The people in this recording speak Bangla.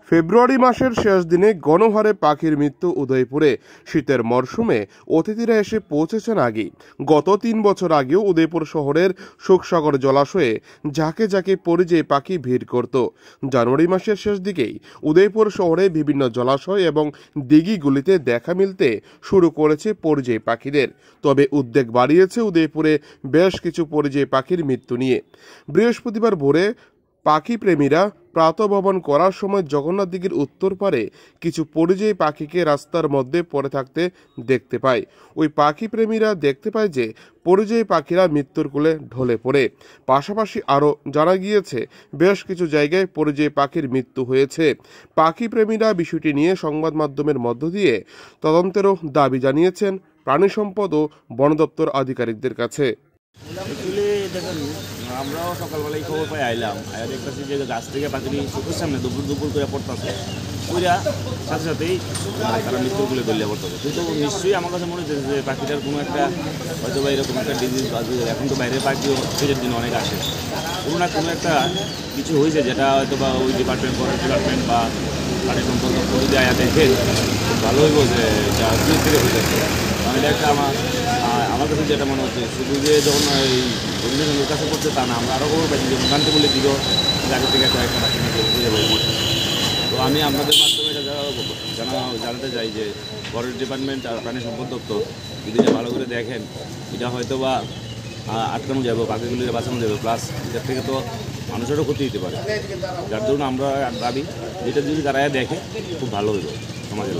ফেব্রুয়ারি মাসের শেষ দিনে গণহারে পাখির মৃত্যু উদয়পুরে। শীতের মরশুমে অতিথিরা এসে পৌঁছেছেন আগেই। গত ৩ বছর আগেও উদয়পুর শহরের সুখসাগর জলাশয়ে ঝাঁকে ঝাঁকে পরিযায়ী পাখি ভিড় করত। জানুয়ারি মাসের শেষ দিকেই উদয়পুর শহরে বিভিন্ন জলাশয় এবং দিঘিগুলিতে দেখা মিলতে শুরু করেছে পরিযায়ী পাখিদের। তবে উদ্বেগ বাড়িয়েছে উদয়পুরে বেশ কিছু পরিযায়ী পাখির মৃত্যু নিয়ে। বৃহস্পতিবার ভোরে পাখি প্রেমীরা প্রাতঃভ্রমণ করার সময় জগন্নাথ দিঘির উত্তর পারে কিছু পরিযায়ী পাখিকে রাস্তার মধ্যে পড়ে থাকতে দেখতে পায়। ওই পাখি প্রেমীরা দেখতে পায় যে পরিযায়ী পাখিরা মৃত্যুর কোলে ঢলে পড়ে। পাশাপাশি আরও জানা গিয়েছে বেশ কিছু জায়গায় পরিযায়ী পাখির মৃত্যু হয়েছে। পাখি প্রেমীরা বিষয়টি নিয়ে সংবাদ মাধ্যমের মধ্য দিয়ে তদন্তেরও দাবি জানিয়েছেন প্রাণী সম্পদ ও বন দপ্তর আধিকারিকদের কাছে। আমরাও সকালবেলায় খবর পাই আইলাম, দেখতেছি যে গাছ থেকে পাখি চোখের সামনে দুপুর দুপুর করে পড়তেছে, ওইরা সাথে সাথেই তারা মৃত্যুর গুলো দলিয়া পড়তেছে। কিন্তু নিশ্চয়ই আমার কাছে মনে হচ্ছে যে পাখিটার কোনো একটা হয়তো বা এরকম একটা ডিজিজ, এখন তো বাইরের পাখিও শীতের দিন অনেক আসে, কোনো না কোনো একটা কিছু হয়েছে যেটা হয়তো বা ওই ডিপার্টমেন্ট ফরেস্ট ডিপার্টমেন্ট বা প্রাণী সম্পদ দপ্তর যদি আয়া দেখেন খুব ভালো হইব যে এটা দূর থেকে হয়েছে। এটা একটা আমার কাছে যেটা মনে হচ্ছে শুধু যে যখন এই অন্যজনের কাছে করছে তা না, আমরা আরও খবর পাইছি যে মুখান্তে বলে দিল আগে থেকে কয়েকটা পাখি নিয়ে বুঝে বলে মরছে। তো আমি আপনাদের মাধ্যমে এটা জানাতে চাই যে ফরেস্ট ডিপার্টমেন্ট আর প্রাণী সম্পদ দপ্তর যদি এটা ভালো করে দেখেন, এটা হয়তো বা আটকানো যাবে, পাখিগুলিকে বাঁচানো যাবে, প্লাস এটার থেকে তো মানুষেরও ক্ষতি দিতে পারে। যার জন্য আমরা দাবি যেটা যদি তারা দেখে খুব ভালো হইব সমাজের।